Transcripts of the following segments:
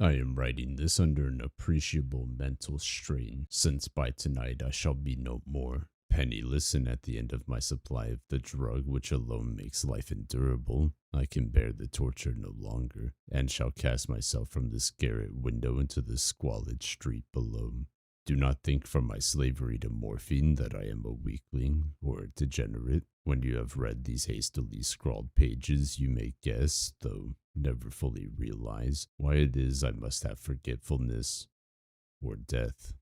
I am writing this under an appreciable mental strain, since by tonight I shall be no more penniless and at the end of my supply of the drug which alone makes life endurable. I can bear the torture no longer, and shall cast myself from this garret window into the squalid street below. Do not think from my slavery to morphine that I am a weakling or a degenerate. When you have read these hastily scrawled pages, you may guess, though never fully realize, why it is I must have forgetfulness or death.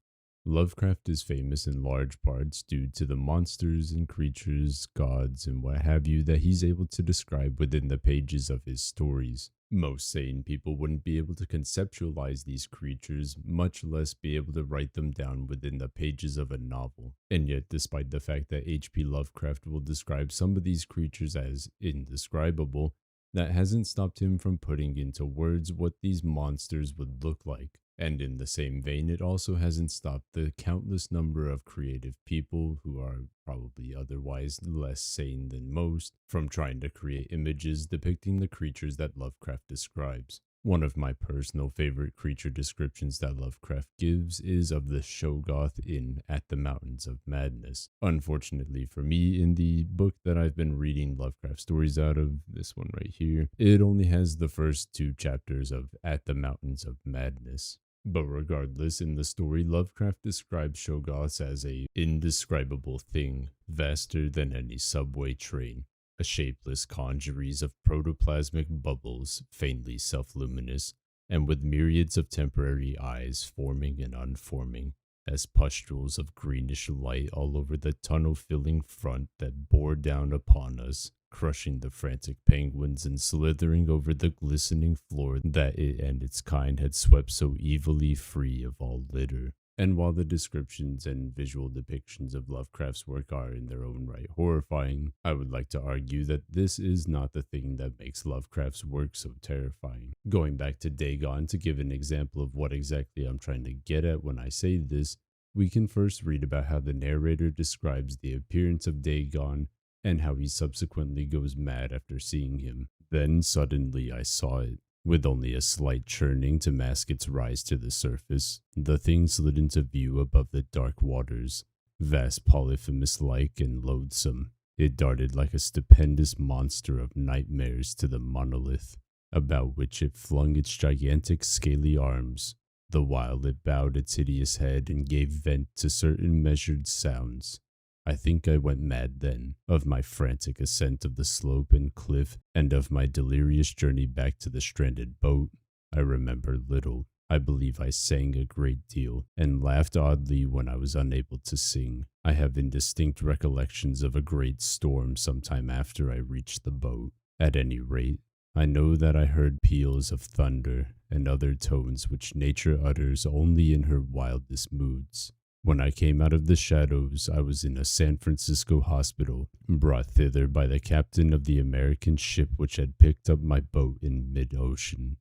Lovecraft is famous in large parts due to the monsters and creatures, gods, and what have you that he's able to describe within the pages of his stories. Most sane people wouldn't be able to conceptualize these creatures, much less be able to write them down within the pages of a novel. And yet, despite the fact that H.P. Lovecraft will describe some of these creatures as indescribable, that hasn't stopped him from putting into words what these monsters would look like. And in the same vein, it also hasn't stopped the countless number of creative people who are probably otherwise less sane than most from trying to create images depicting the creatures that Lovecraft describes. One of my personal favorite creature descriptions that Lovecraft gives is of the Shoggoth in At the Mountains of Madness. Unfortunately for me, in the book that I've been reading Lovecraft stories out of, this one right here, it only has the first two chapters of At the Mountains of Madness. But regardless, in the story, Lovecraft describes Shoggoths as a indescribable thing, vaster than any subway train, a shapeless congeries of protoplasmic bubbles, faintly self-luminous, and with myriads of temporary eyes forming and unforming, as pustules of greenish light all over the tunnel-filling front that bore down upon us, crushing the frantic penguins and slithering over the glistening floor that it and its kind had swept so evilly free of all litter. And while the descriptions and visual depictions of Lovecraft's work are in their own right horrifying, I would like to argue that this is not the thing that makes Lovecraft's work so terrifying. Going back to Dagon to give an example of what exactly I'm trying to get at when I say this, we can first read about how the narrator describes the appearance of Dagon and how he subsequently goes mad after seeing him. Then suddenly I saw it. With only a slight churning to mask its rise to the surface, the thing slid into view above the dark waters. Vast Polyphemus-like and loathsome, it darted like a stupendous monster of nightmares to the monolith, about which it flung its gigantic scaly arms, the while it bowed its hideous head and gave vent to certain measured sounds. I think I went mad then, of my frantic ascent of the slope and cliff, and of my delirious journey back to the stranded boat. I remember little. I believe I sang a great deal, and laughed oddly when I was unable to sing. I have indistinct recollections of a great storm some time after I reached the boat. At any rate, I know that I heard peals of thunder, and other tones which nature utters only in her wildest moods. When I came out of the shadows, I was in a San Francisco hospital, brought thither by the captain of the American ship which had picked up my boat in mid-ocean.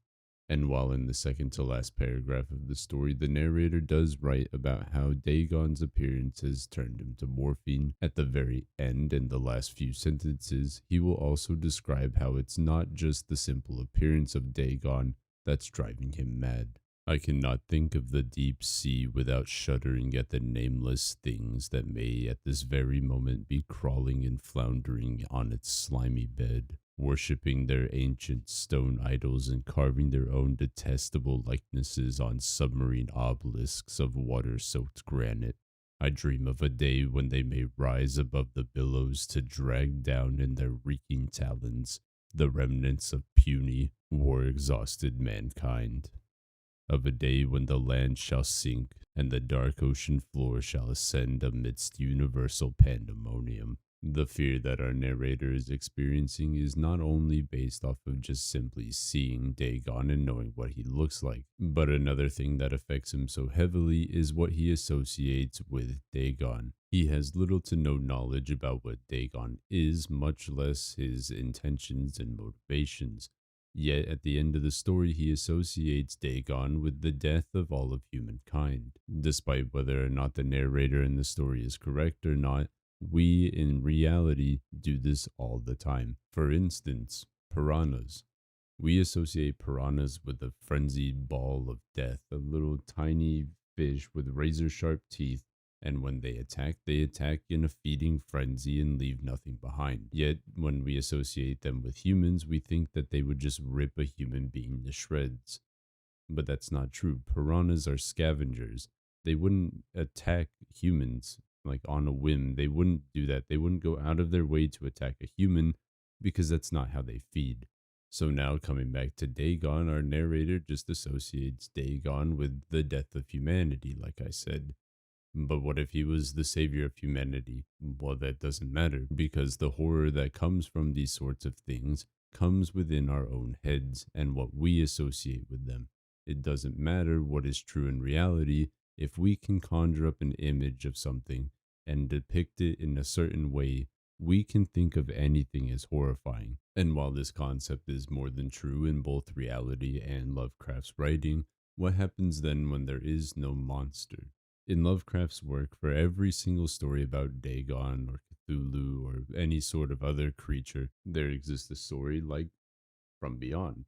And while in the second to last paragraph of the story, the narrator does write about how Dagon's appearance has turned him to morphine, at the very end in the last few sentences, he will also describe how it's not just the simple appearance of Dagon that's driving him mad. I cannot think of the deep sea without shuddering at the nameless things that may at this very moment be crawling and floundering on its slimy bed, worshipping their ancient stone idols and carving their own detestable likenesses on submarine obelisks of water-soaked granite. I dream of a day when they may rise above the billows to drag down in their reeking talons the remnants of puny, war-exhausted mankind. Of a day when the land shall sink and the dark ocean floor shall ascend amidst universal pandemonium. The fear that our narrator is experiencing is not only based off of just simply seeing Dagon and knowing what he looks like, but another thing that affects him so heavily is what he associates with Dagon. He has little to no knowledge about what Dagon is, much less his intentions and motivations. Yet at the end of the story, he associates Dagon with the death of all of humankind. Despite whether or not the narrator in the story is correct or not, we in reality do this all the time. For instance, piranhas. We associate piranhas with a frenzied ball of death, a little tiny fish with razor sharp teeth, and when they attack in a feeding frenzy and leave nothing behind. Yet, when we associate them with humans, we think that they would just rip a human being to shreds. But that's not true. Piranhas are scavengers. They wouldn't attack humans like on a whim. They wouldn't do that. They wouldn't go out of their way to attack a human because that's not how they feed. So now coming back to Dagon, our narrator just associates Dagon with the death of humanity, like I said. But what if he was the savior of humanity? Well, that doesn't matter because the horror that comes from these sorts of things comes within our own heads and what we associate with them. It doesn't matter what is true in reality if we can conjure up an image of something and depict it in a certain way. We can think of anything as horrifying. And while this concept is more than true in both reality and Lovecraft's writing, what happens then when there is no monster? In Lovecraft's work, for every single story about Dagon or Cthulhu or any sort of other creature, there exists a story like From Beyond.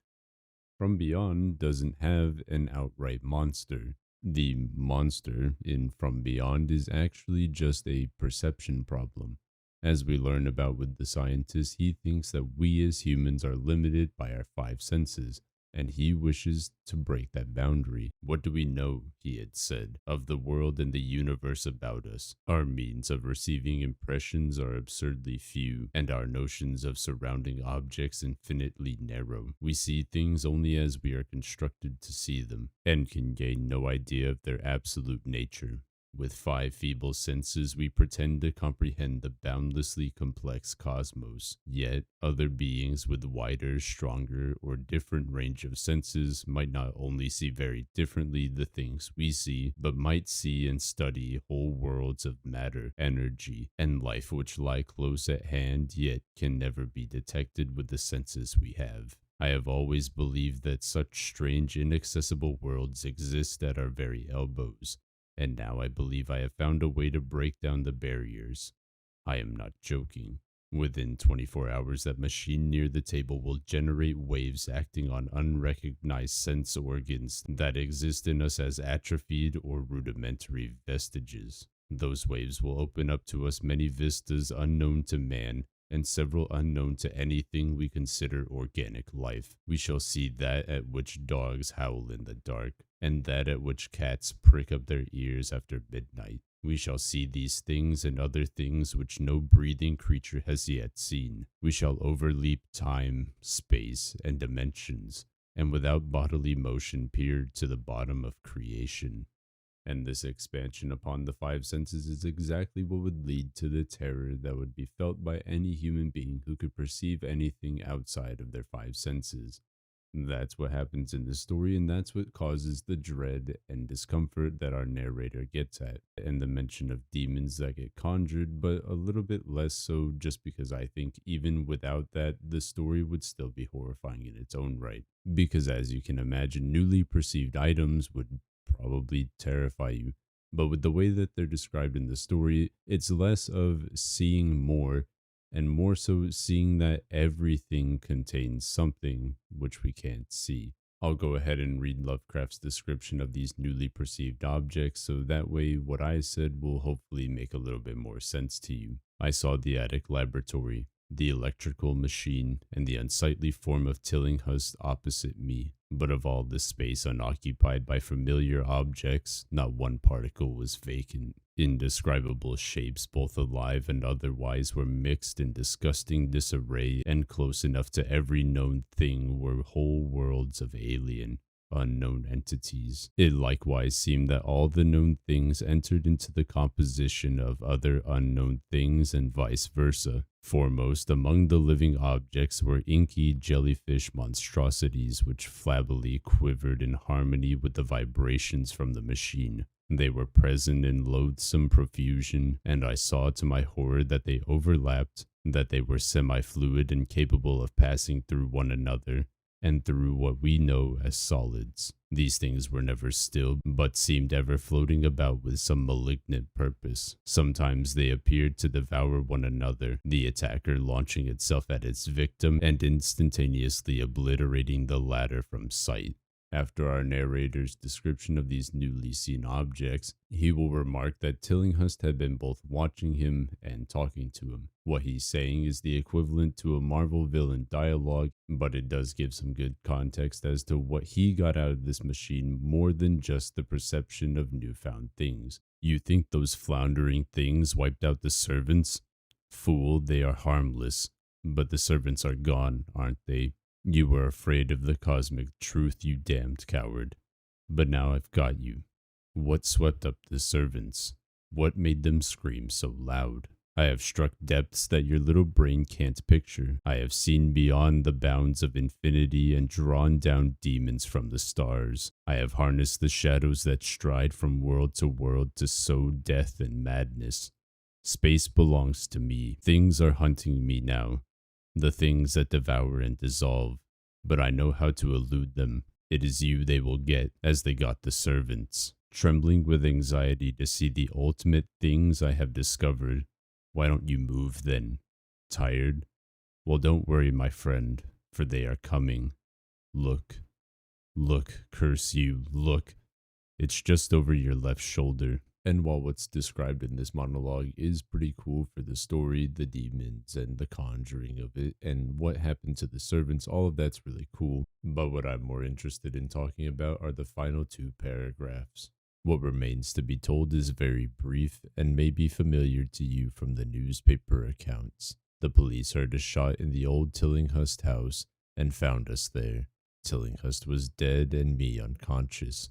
From Beyond doesn't have an outright monster. The monster in From Beyond is actually just a perception problem. As we learn about with the scientist, he thinks that we as humans are limited by our five senses, and he wishes to break that boundary. What do we know, he had said, of the world and the universe about us? Our means of receiving impressions are absurdly few, and our notions of surrounding objects infinitely narrow. We see things only as we are constructed to see them, and can gain no idea of their absolute nature. With five feeble senses, we pretend to comprehend the boundlessly complex cosmos. Yet, other beings with wider, stronger, or different range of senses might not only see very differently the things we see, but might see and study whole worlds of matter, energy, and life which lie close at hand, yet can never be detected with the senses we have. I have always believed that such strange, inaccessible worlds exist at our very elbows. And now I believe I have found a way to break down the barriers. I am not joking. Within 24 hours, that machine near the table will generate waves acting on unrecognized sense organs that exist in us as atrophied or rudimentary vestiges. Those waves will open up to us many vistas unknown to man and several unknown to anything we consider organic life. We shall see that at which dogs howl in the dark, and that at which cats prick up their ears after midnight. We shall see these things and other things which no breathing creature has yet seen. We shall overleap time, space, and dimensions, and without bodily motion peer to the bottom of creation. And this expansion upon the five senses is exactly what would lead to the terror that would be felt by any human being who could perceive anything outside of their five senses. That's what happens in the story, and that's what causes the dread and discomfort that our narrator gets at, and the mention of demons that get conjured, but a little bit less so just because I think even without that, the story would still be horrifying in its own right. Because as you can imagine, newly perceived items would probably terrify you. But with the way that they're described in the story, it's less of seeing more and more so seeing that everything contains something which we can't see. I'll go ahead and read Lovecraft's description of these newly perceived objects so that way what I said will hopefully make a little bit more sense to you. I saw the attic laboratory, the electrical machine, and the unsightly form of Tillinghast opposite me. But of all the space unoccupied by familiar objects, not one particle was vacant. Indescribable shapes, both alive and otherwise, were mixed in disgusting disarray, and close enough to every known thing were whole worlds of alien, unknown entities. It likewise seemed that all the known things entered into the composition of other unknown things and vice versa. Foremost among the living objects were inky jellyfish monstrosities which flabbily quivered in harmony with the vibrations from the machine. They were present in loathsome profusion, and I saw to my horror that they overlapped, that they were semi-fluid and capable of passing through one another, and through what we know as solids. These things were never still, but seemed ever floating about with some malignant purpose. Sometimes they appeared to devour one another, the attacker launching itself at its victim and instantaneously obliterating the latter from sight. After our narrator's description of these newly seen objects, he will remark that Tillinghast had been both watching him and talking to him. What he's saying is the equivalent to a Marvel villain dialogue, but it does give some good context as to what he got out of this machine more than just the perception of newfound things. You think those floundering things wiped out the servants? Fool, they are harmless, but the servants are gone, aren't they? You were afraid of the cosmic truth, you damned coward. But now I've got you. What swept up the servants? What made them scream so loud? I have struck depths that your little brain can't picture. I have seen beyond the bounds of infinity and drawn down demons from the stars. I have harnessed the shadows that stride from world to world to sow death and madness. Space belongs to me. Things are hunting me now. The things that devour and dissolve, but I know how to elude them. It is you they will get, as they got the servants. Trembling with anxiety to see the ultimate things I have discovered. Why don't you move then? Tired? Well, don't worry, my friend, for they are coming. Look, look, curse you, look. It's just over your left shoulder. And while what's described in this monologue is pretty cool for the story, the demons and the conjuring of it, and what happened to the servants, all of that's really cool. But what I'm more interested in talking about are the final two paragraphs. What remains to be told is very brief and may be familiar to you from the newspaper accounts. The police heard a shot in the old Tillinghast house and found us there. Tillinghast was dead and me unconscious.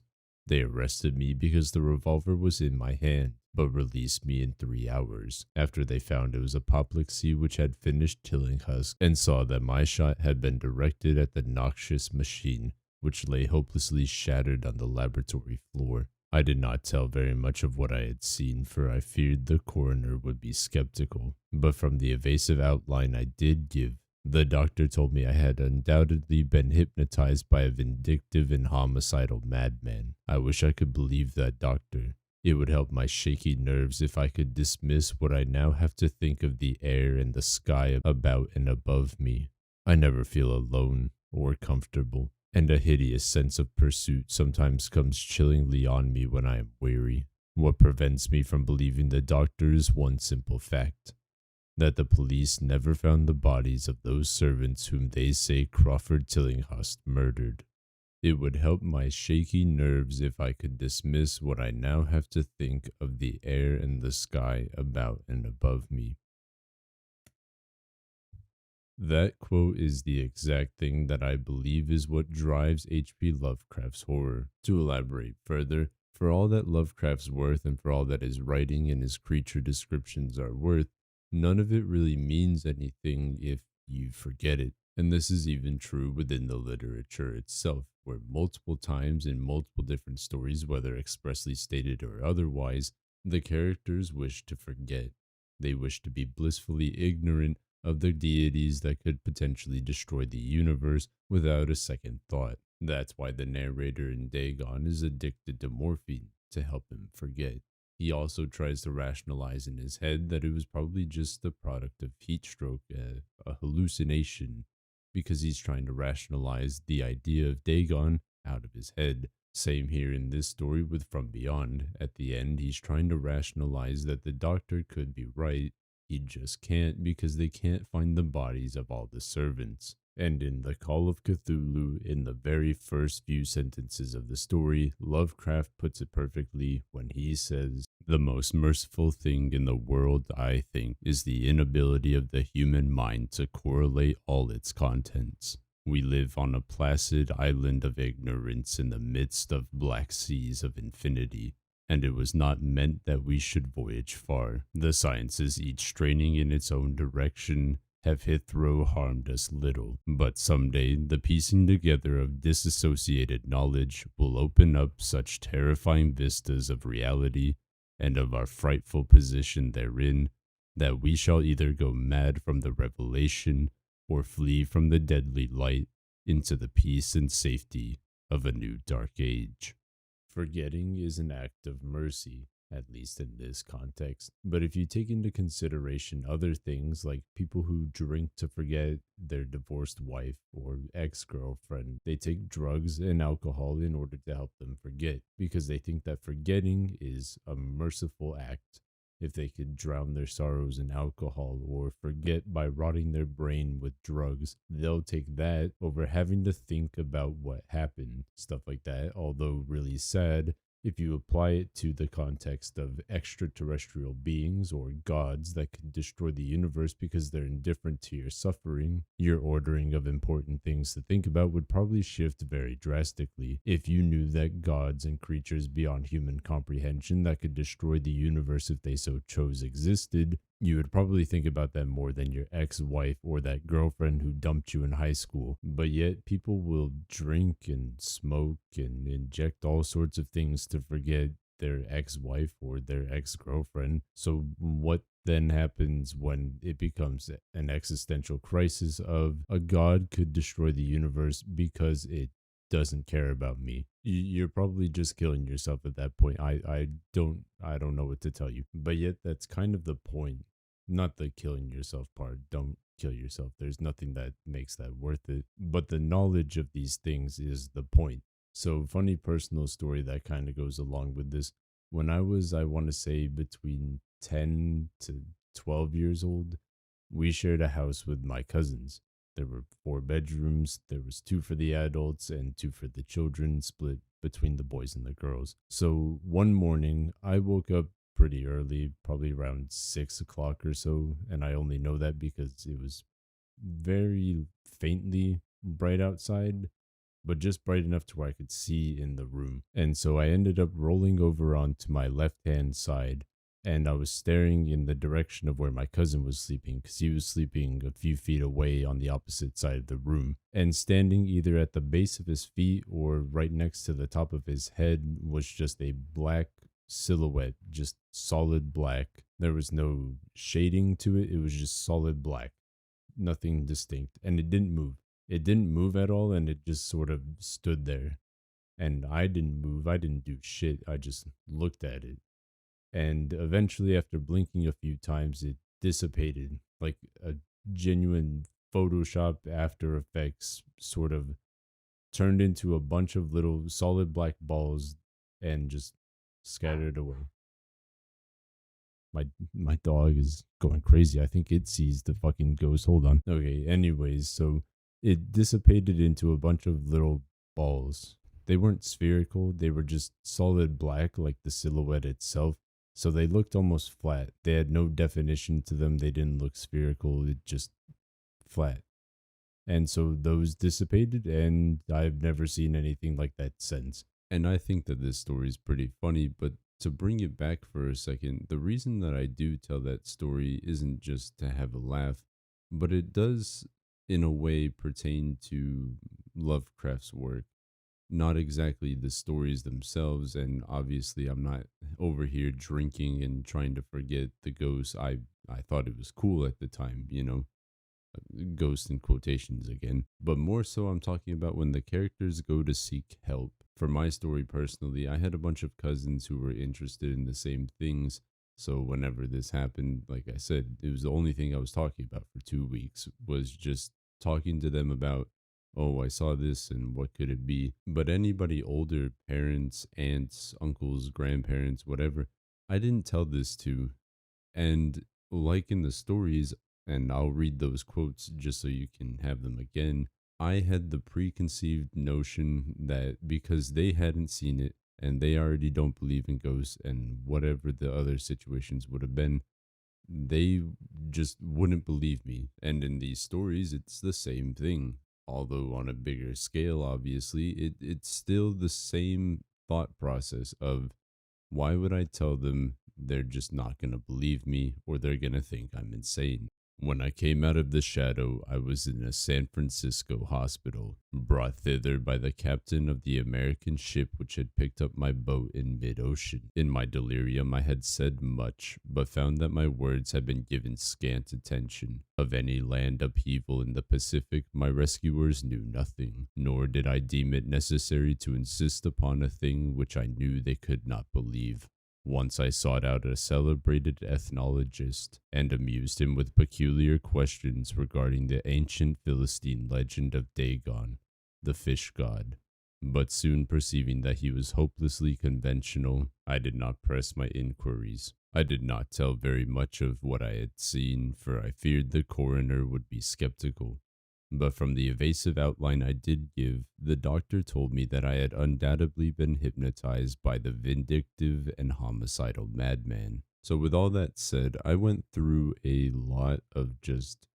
They arrested me because the revolver was in my hand, but released me in 3 hours, after they found it was apoplexy which had finished Tillinghast and saw that my shot had been directed at the noxious machine, which lay hopelessly shattered on the laboratory floor. I did not tell very much of what I had seen, for I feared the coroner would be skeptical, but from the evasive outline I did give, the doctor told me I had undoubtedly been hypnotized by a vindictive and homicidal madman. I wish I could believe that doctor. It would help my shaky nerves if I could dismiss what I now have to think of the air and the sky about and above me. I never feel alone or comfortable, and a hideous sense of pursuit sometimes comes chillingly on me when I am weary. What prevents me from believing the doctor is one simple fact: that the police never found the bodies of those servants whom they say Crawford Tillinghast murdered. It would help my shaky nerves if I could dismiss what I now have to think of the air and the sky about and above me. That quote is the exact thing that I believe is what drives H.P. Lovecraft's horror. To elaborate further, for all that Lovecraft's worth and for all that his writing and his creature descriptions are worth, none of it really means anything if you forget it. And this is even true within the literature itself, where multiple times in multiple different stories, whether expressly stated or otherwise, the characters wish to forget. They wish to be blissfully ignorant of the deities that could potentially destroy the universe without a second thought. That's why the narrator in Dagon is addicted to morphine, to help him forget. He also tries to rationalize in his head that it was probably just the product of heat stroke, a hallucination, because he's trying to rationalize the idea of Dagon out of his head. Same here in this story with From Beyond. At the end, he's trying to rationalize that the doctor could be right. He just can't, because they can't find the bodies of all the servants. And in The Call of Cthulhu, in the very first few sentences of the story, Lovecraft puts it perfectly when he says, "The most merciful thing in the world, I think, is the inability of the human mind to correlate all its contents. We live on a placid island of ignorance in the midst of black seas of infinity, and it was not meant that we should voyage far. The sciences, each straining in its own direction, have hitherto harmed us little, but someday the piecing together of disassociated knowledge will open up such terrifying vistas of reality and of our frightful position therein, that we shall either go mad from the revelation or flee from the deadly light into the peace and safety of a new dark age. Forgetting is an act of mercy, at least in this context. But if you take into consideration other things like people who drink to forget their divorced wife or ex girlfriend, they take drugs and alcohol in order to help them forget because they think that forgetting is a merciful act. If they could drown their sorrows in alcohol or forget by rotting their brain with drugs, they'll take that over having to think about what happened, stuff like that. Although really sad, if you apply it to the context of extraterrestrial beings or gods that could destroy the universe because they're indifferent to your suffering, your ordering of important things to think about would probably shift very drastically. If you knew that gods and creatures beyond human comprehension that could destroy the universe if they so chose existed, you would probably think about them more than your ex-wife or that girlfriend who dumped you in high school. But yet people will drink and smoke and inject all sorts of things to forget their ex-wife or their ex-girlfriend. So what then happens when it becomes an existential crisis of a god could destroy the universe because it doesn't care about me? You're probably just killing yourself at that point. I don't know what to tell you. But yet that's kind of the point. Not the killing yourself part. Don't kill yourself. There's nothing that makes that worth it. But the knowledge of these things is the point. So funny personal story that kind of goes along with this. When I was, I want to say between 10 to 12 years old, we shared a house with my cousins. There were four bedrooms. There was two for the adults and two for the children, split between the boys and the girls. So one morning, I woke up pretty early, probably around 6 o'clock or so. And I only know that because it was very faintly bright outside, but just bright enough to where I could see in the room. And so I ended up rolling over onto my left hand side, and I was staring in the direction of where my cousin was sleeping because he was sleeping a few feet away on the opposite side of the room. And standing either at the base of his feet or right next to the top of his head was just a black silhouette, just solid black. There was no shading to it, it was just solid black, nothing distinct, and it didn't move. It didn't move at all, and it just sort of stood there. And I didn't move, I didn't do shit, I just looked at it. And eventually, after blinking a few times, it dissipated like a genuine Photoshop After Effects sort of turned into a bunch of little solid black balls and just scattered away. My dog is going crazy. I think it sees the fucking ghost. Hold on. Okay, anyways, so it dissipated into a bunch of little balls. They weren't spherical, they were just solid black like the silhouette itself. So they looked almost flat. They had no definition to them. They didn't look spherical. It just flat. And so those dissipated, and I've never seen anything like that since. And I think that this story is pretty funny, but to bring it back for a second, the reason that I do tell that story isn't just to have a laugh, but it does, in a way, pertain to Lovecraft's work. Not exactly the stories themselves, and obviously I'm not over here drinking and trying to forget the ghost. I thought it was cool at the time, ghost in quotations again. But more so I'm talking about when the characters go to seek help. For my story personally, I had a bunch of cousins who were interested in the same things. So whenever this happened, like I said, it was the only thing I was talking about for 2 weeks, was just talking to them about, oh, I saw this and what could it be? But anybody older, parents, aunts, uncles, grandparents, whatever, I didn't tell this to. And like in the stories, and I'll read those quotes just so you can have them again, I had the preconceived notion that because they hadn't seen it and they already don't believe in ghosts and whatever the other situations would have been, they just wouldn't believe me. And in these stories, it's the same thing. Although on a bigger scale, obviously, it's still the same thought process of why would I tell them? They're just not going to believe me, or they're going to think I'm insane. When I came out of the shadow, I was in a San Francisco hospital, brought thither by the captain of the American ship which had picked up my boat in mid ocean. In my delirium, I had said much, but found that my words had been given scant attention. Of any land upheaval in the Pacific, my rescuers knew nothing, nor did I deem it necessary to insist upon a thing which I knew they could not believe. Once I sought out a celebrated ethnologist and amused him with peculiar questions regarding the ancient Philistine legend of Dagon, the fish god. But soon perceiving that he was hopelessly conventional, I did not press my inquiries. I did not tell very much of what I had seen, for I feared the coroner would be skeptical. But from the evasive outline I did give, the doctor told me that I had undoubtedly been hypnotized by the vindictive and homicidal madman. So, with all that said, I went through a lot of just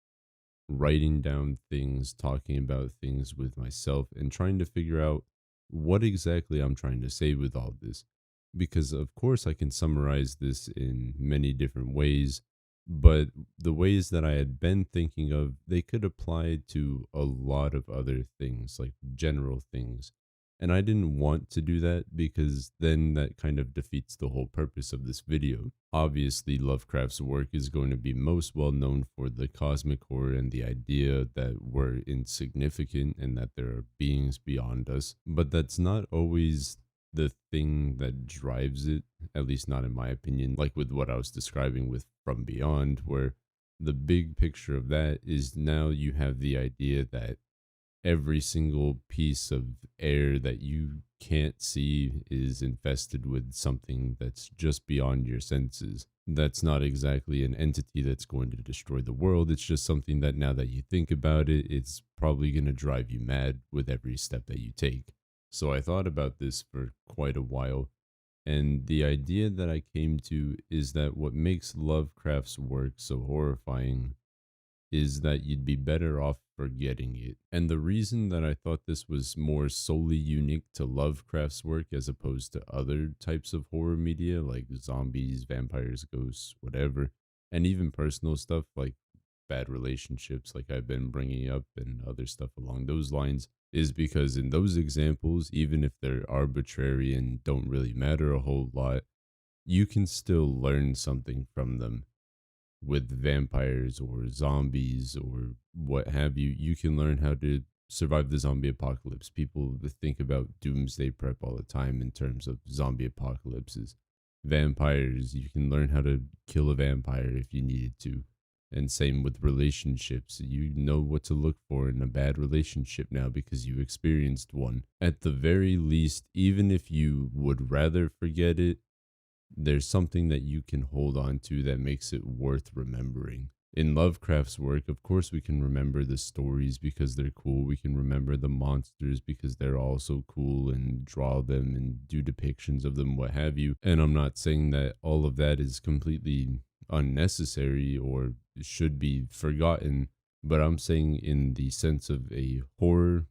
writing down things, talking about things with myself, and trying to figure out what exactly I'm trying to say with all this. Because, of course, I can summarize this in many different ways, but the ways that I had been thinking of, they could apply to a lot of other things, like general things. And I didn't want to do that because then that kind of defeats the whole purpose of this video. Obviously, Lovecraft's work is going to be most well known for the cosmic horror and the idea that we're insignificant and that there are beings beyond us. But that's not always the thing that drives it, at least not in my opinion, like with what I was describing with From Beyond, where the big picture of that is now you have the idea that every single piece of air that you can't see is infested with something that's just beyond your senses. That's not exactly an entity that's going to destroy the world. It's just something that now that you think about it, it's probably going to drive you mad with every step that you take. So I thought about this for quite a while. And the idea that I came to is that what makes Lovecraft's work so horrifying is that you'd be better off forgetting it. And the reason that I thought this was more solely unique to Lovecraft's work as opposed to other types of horror media like zombies, vampires, ghosts, whatever, and even personal stuff like bad relationships, like I've been bringing up, and other stuff along those lines, is because in those examples, even if they're arbitrary and don't really matter a whole lot, you can still learn something from them. With vampires or zombies or what have you, you can learn how to survive the zombie apocalypse. People think about doomsday prep all the time in terms of zombie apocalypses. Vampires, you can learn how to kill a vampire if you needed to. And same with relationships. You know what to look for in a bad relationship now because you experienced one. At the very least, even if you would rather forget it, there's something that you can hold on to that makes it worth remembering. In Lovecraft's work, of course, we can remember the stories because they're cool. We can remember the monsters because they're also cool and draw them and do depictions of them, what have you. And I'm not saying that all of that is completely unnecessary or should be forgotten, but I'm saying in the sense of a horror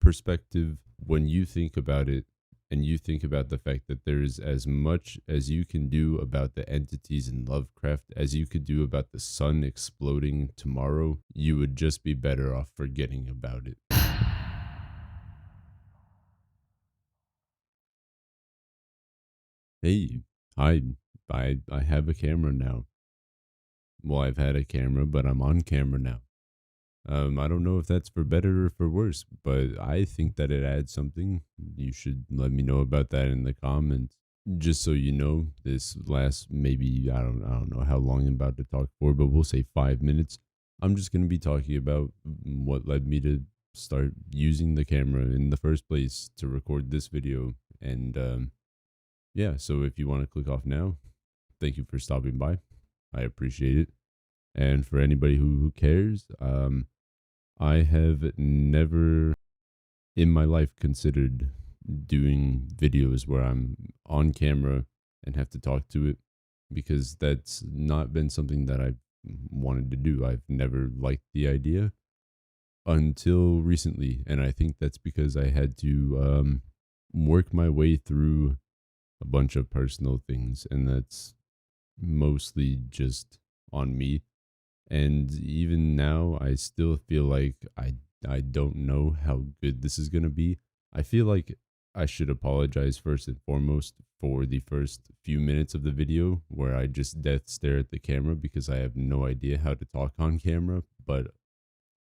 perspective, when you think about it, and you think about the fact that there is as much as you can do about the entities in Lovecraft as you could do about the sun exploding tomorrow, you would just be better off forgetting about it. Hey, I have a camera now. Well, I've had a camera, but I'm on camera now. I don't know if that's for better or for worse, but I think that it adds something. You should let me know about that in the comments. Just so you know, this last maybe I don't know how long I'm about to talk for, but we'll say 5 minutes. I'm just gonna be talking about what led me to start using the camera in the first place to record this video. And yeah, so if you want to click off now, thank you for stopping by. I appreciate it. And for anybody who cares, I have never in my life considered doing videos where I'm on camera and have to talk to it because that's not been something that I've wanted to do. I've never liked the idea until recently. And I think that's because I had to work my way through a bunch of personal things. And that's mostly just on me. And even now, I still feel like I don't know how good this is gonna be. I feel like I should apologize first and foremost for the first few minutes of the video where I just death stare at the camera because I have no idea how to talk on camera. But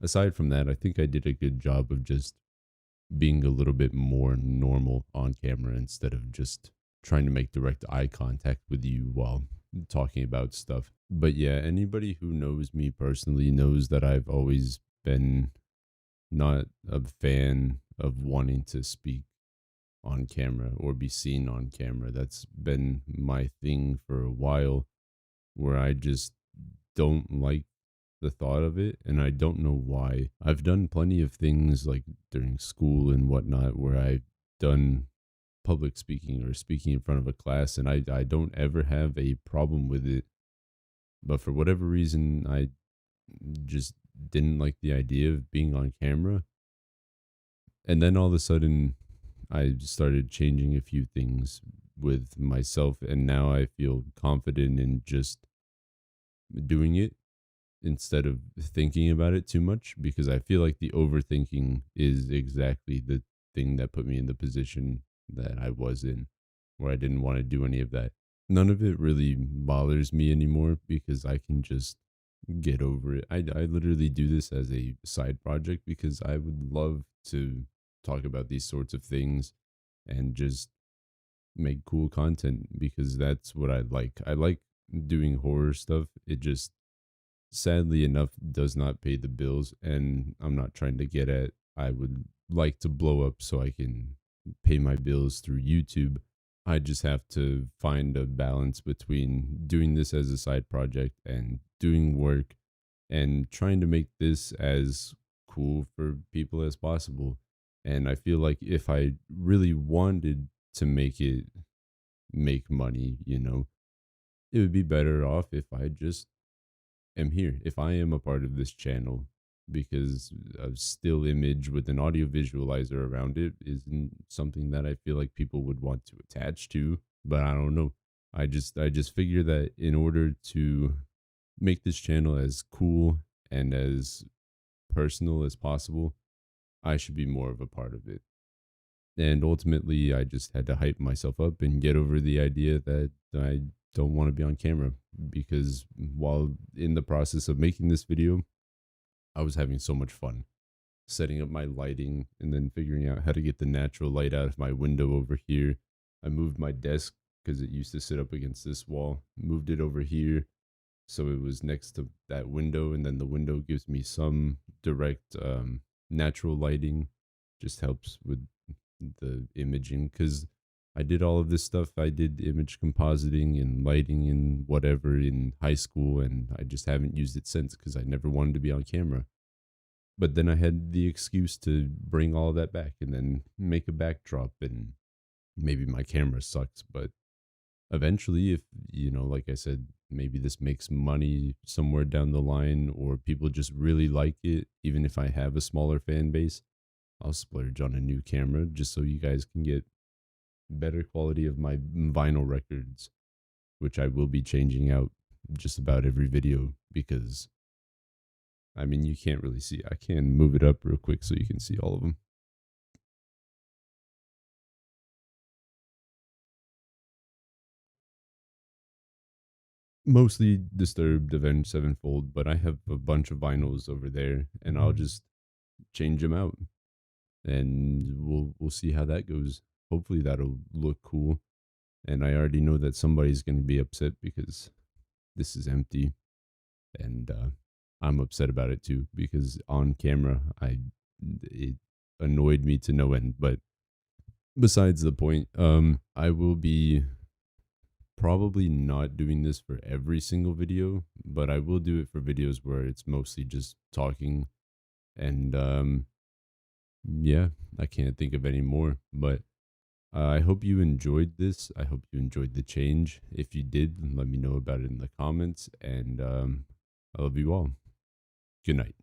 aside from that, I think I did a good job of just being a little bit more normal on camera instead of just trying to make direct eye contact with you while talking about stuff. But yeah, anybody who knows me personally knows that I've always been not a fan of wanting to speak on camera or be seen on camera. That's been my thing for a while, where I just don't like the thought of it, and I don't know why. I've done plenty of things like during school and whatnot where I've done public speaking or speaking in front of a class, and I don't ever have a problem with it. But for whatever reason, I just didn't like the idea of being on camera. And then all of a sudden, I started changing a few things with myself, and now I feel confident in just doing it instead of thinking about it too much, because I feel like the overthinking is exactly the thing that put me in the position that I was in, where I didn't want to do any of that. None of it really bothers me anymore because I can just get over it. I literally do this as a side project because I would love to talk about these sorts of things and just make cool content because that's what I like. I like doing horror stuff. It just sadly enough does not pay the bills, and I'm not trying to get at I would like to blow up so I can pay my bills through YouTube. I just have to find a balance between doing this as a side project and doing work and trying to make this as cool for people as possible. And I feel like if I really wanted to make it make money, it would be better off if I just am here, if I am a part of this channel, because a still image with an audio visualizer around it isn't something that I feel like people would want to attach to. But I don't know. I just figure that in order to make this channel as cool and as personal as possible, I should be more of a part of it. And ultimately, I just had to hype myself up and get over the idea that I don't want to be on camera, because while in the process of making this video, I was having so much fun setting up my lighting and then figuring out how to get the natural light out of my window over here. I moved my desk because it used to sit up against this wall, moved it over here so it was next to that window, and then the window gives me some direct natural lighting, just helps with the imaging, because I did all of this stuff. I did image compositing and lighting and whatever in high school, and I just haven't used it since because I never wanted to be on camera. But then I had the excuse to bring all that back and then make a backdrop, and maybe my camera sucks, but eventually, if, like I said, maybe this makes money somewhere down the line, or people just really like it, even if I have a smaller fan base, I'll splurge on a new camera just so you guys can get better quality of my vinyl records, which I will be changing out just about every video because, I mean, you can't really see. I can move it up real quick so you can see all of them. Mostly Disturbed, Avenged Sevenfold, but I have a bunch of vinyls over there, and I'll just change them out, and we'll see how that goes. Hopefully that'll look cool. And I already know that somebody's going to be upset because this is empty, and I'm upset about it too because on camera it annoyed me to no end. But besides the point, I will be probably not doing this for every single video, but I will do it for videos where it's mostly just talking. And yeah, I can't think of any more, but I hope you enjoyed this. I hope you enjoyed the change. If you did, let me know about it in the comments, and I love you all. Good night.